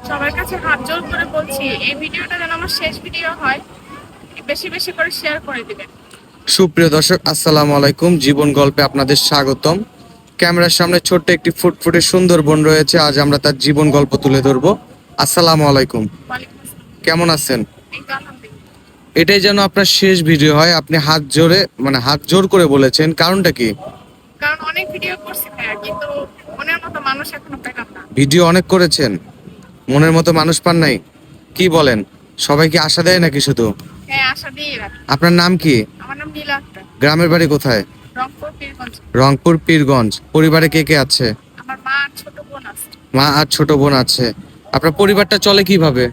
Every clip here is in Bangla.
সবার কাছে হাত জোর করে বলছি, এই ভিডিওটা যেন আমার শেষ ভিডিও হয়, বেশি বেশি করে শেয়ার করে দিবেন। সুপ্রিয় দর্শক, আসসালামু আলাইকুম। জীবন গল্পে আপনাদের স্বাগতম। ক্যামেরার সামনে ছোট্ট একটি ফুটফুটে সুন্দর বোন রয়েছে। আজ আমরা তার জীবন গল্প তুলে ধরবো। আসসালামু আলাইকুম, ওয়ালাইকুম আসসালাম। কেমন আছেন? এই তো আলহামদুলিল্লাহ। এটাই যেন আপনার শেষ ভিডিও হয়। আপনি হাত জোর করে বলেছেন, কারণটা কি? কারণ অনেক ভিডিও করছি ভাইয়া, কিন্তু মনের মতো মানুষ এখনো পেলাম না। ভিডিও অনেক করেছেন, মনের মতো মানুষ পান নাই? কি বলেন, সবাই কি আশা দেয় নাকি শুধু? হ্যাঁ, আশা দিয়ে রাখি। আপনার নাম কি? আমার নাম নীলা আক্তার, গ্রামের বাড়ি কোথায়? রংপুর পীরগঞ্জ। রংপুর পীরগঞ্জ। পরিবারে কে কে আছে? আমার মা আর ছোট বোন আছে। মা আর ছোট বোন আছে। আপনার পরিবারটা চলে কিভাবে?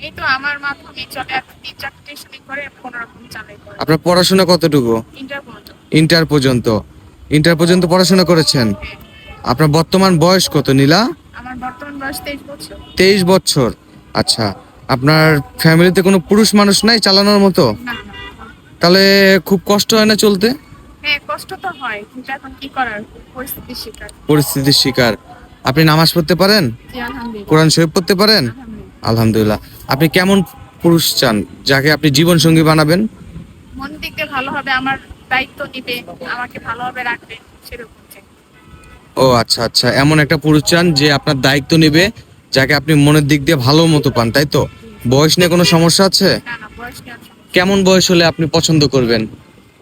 এই তো আমার মাধ্যমে চলে, আর 3-4 টিউশনি করে কোনো রকম চালাই করে। আপনার পড়াশোনা কতটুকু? ইন্টার পর্যন্ত। ইন্টার পর্যন্ত। ইন্টার পর্যন্ত পড়াশোনা করেছেন। হ্যাঁ। আপনার বর্তমান বয়স কত নীলা? আমার বর্তমান বয়স 23 বছর। 23 বছর। আচ্ছা, আপনার ফ্যামিলিতে কোনো পুরুষ মানুষ নাই চালানোর মতো? না না। তাহলে খুব কষ্ট হয় না চলতে? হ্যাঁ, কষ্ট তো হয়, কিন্তু এখন কি করার, পরিস্থিতির শিকার। পরিস্থিতির শিকার। আপনি নামাজ পড়তে পারেন? জি আলহামদুলিল্লাহ। কোরআন শরীফ পড়তে পারেন? আলহামদুলিল্লাহ। আলহামদুলিল্লাহ। আপনি কেমন পুরুষ চান যাকে আপনি জীবন সঙ্গী বানাবেন? মন দিক দিয়ে ভালো হবে, আমার দায়িত্ব নিবে, আমাকে ভালোভাবে রাখবে, সেরকম চাই। ও আচ্ছা আচ্ছা, এমন একটা পুরুষ চান যে আপনার দায়িত্ব নেবে, যাকে আপনি মনের দিক দিয়ে ভালো মতো পান, তাই তো? বয়স নিয়ে কোনো সমস্যা আছে? না না, বয়স নিয়ে আর সমস্যা নেই। কেমন বয়স হলে আপনি পছন্দ করবেন?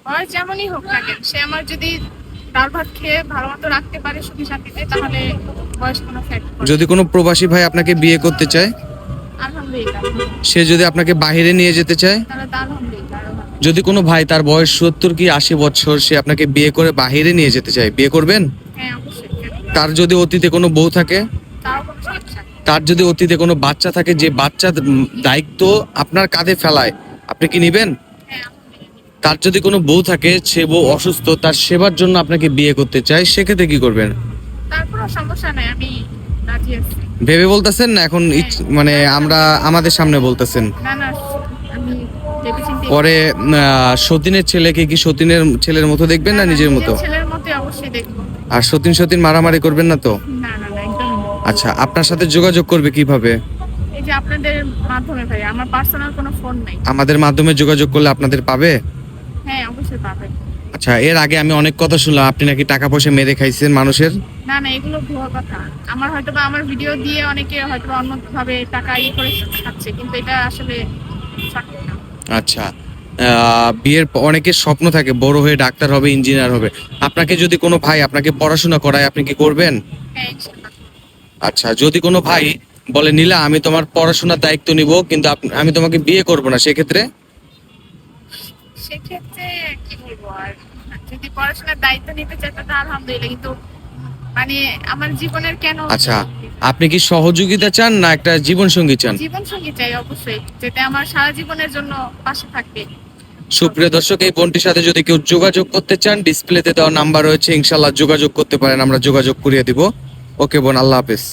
বয়স যেমনই হোক না কেন, সে আমার যদি ডাল ভাত খেয়ে ভালো মতো রাখতে পারে সুখী শান্তিতে, তাহলে বয়স কোনো ফ্যাক্ট করে না। যদি কোনো প্রবাসী ভাই আপনাকে বিয়ে করতে চায়, আলহামদুলিল্লাহ। সে যদি আপনাকে বাইরে নিয়ে যেতে চায়, তাহলে তো আলহামদুলিল্লাহ আরো ভালো। যদি কোনো ভাই তার বয়স 70 কি 80 বছর, সে আপনাকে বিয়ে করে বাইরে নিয়ে যেতে চায়, বিয়ে করবেন? হ্যাঁ অবশ্যই, কেন? তার যদি অতীতে কোনো বউ থাকে, তাও কোনো সমস্যা নেই। তার যদি অতীতে কোনো বাচ্চা থাকে, যে বাচ্চার দায়িত্ব আপনার কাঁধে ফেলায়, আপনি কি নিবেন? হ্যাঁ আলহামদুলিল্লাহ। তার যদি কোনো বউ থাকে, সে বউ অসুস্থ, তার সেবার জন্য আপনাকে বিয়ে করতে চায়, সেক্ষেত্রে কি করবেন? তারপরও সমস্যা নাই, আমি রাজি আছি। ভেবে বলতেছেন না এখন? মানে আমরা আমাদের সামনে বলতেছেন। না না, আমি ভেবেচিন্তে। পরে সতীনের ছেলেকে কি সতীনের ছেলের মতো দেখবেন না নিজের মতো? ছেলের মতো অবশ্যই দেখবো। আর সতীন সতীন মারামারি করবেন না তো? না না না, একদম না। আচ্ছা, আপনার সাথে যোগাযোগ করবে কিভাবে? এই যে আপনাদের মাধ্যমে ভাই, আমার পার্সোনাল কোনো ফোন নাই। আমাদের মাধ্যমে যোগাযোগ করলে আপনাদের পাবে? হ্যাঁ অবশ্যই পাবেন। আচ্ছা, এর আগে আমি অনেক কথা শুনলাম আপনি নাকি টাকা পয়সা মেরে খাইছেন মানুষের। না না, এগুলো ভুয়া কথা। আমার হয়তোবা আমার ভিডিও দিয়ে অনেকে হয়তোবা অন্যভাবে টাকা করে খাচ্ছে, কিন্তু এটা আসলে সঠিক না। আচ্ছা, বিয়ের অনেকের স্বপ্ন থাকে বড় হয়ে ডাক্তার হবে, ইঞ্জিনিয়ার হবে। আপনাকে যদি কোনো ভাই আপনাকে পড়াশোনা করায়, আপনি কি করবেন? হ্যাঁ ইনশাআল্লাহ। আচ্ছা, যদি কোনো ভাই বলে নীলা আমি তোমার পড়াশোনার দায়িত্ব নিব, কিন্তু আমি তোমাকে বিয়ে করব না, সেক্ষেত্রে? সেক্ষেত্রে কি বলবো আর, যদি পড়াশোনার দায়িত্ব নিতে চাই তাহলে আলহামদুলিল্লাহ, কিন্তু মানে আমার জীবনের কেন। আচ্ছা, আপনি কি সহযোগিতা চান না একটা জীবন সঙ্গী চান? জীবন সঙ্গী চাই অবশ্যই, যেটা আমার সারা জীবনের জন্য পাশে থাকবে। সুপ্রিয় দর্শক, এই বোনটির সাথে যদি কেউ যোগাযোগ করতে চান, ডিসপ্লেতে দেওয়া নাম্বার রয়েছে, ইনশাল্লাহ যোগাযোগ করতে পারেন, আমরা যোগাযোগ করিয়ে দিব। ওকে বোন, আল্লাহ হাফেজ।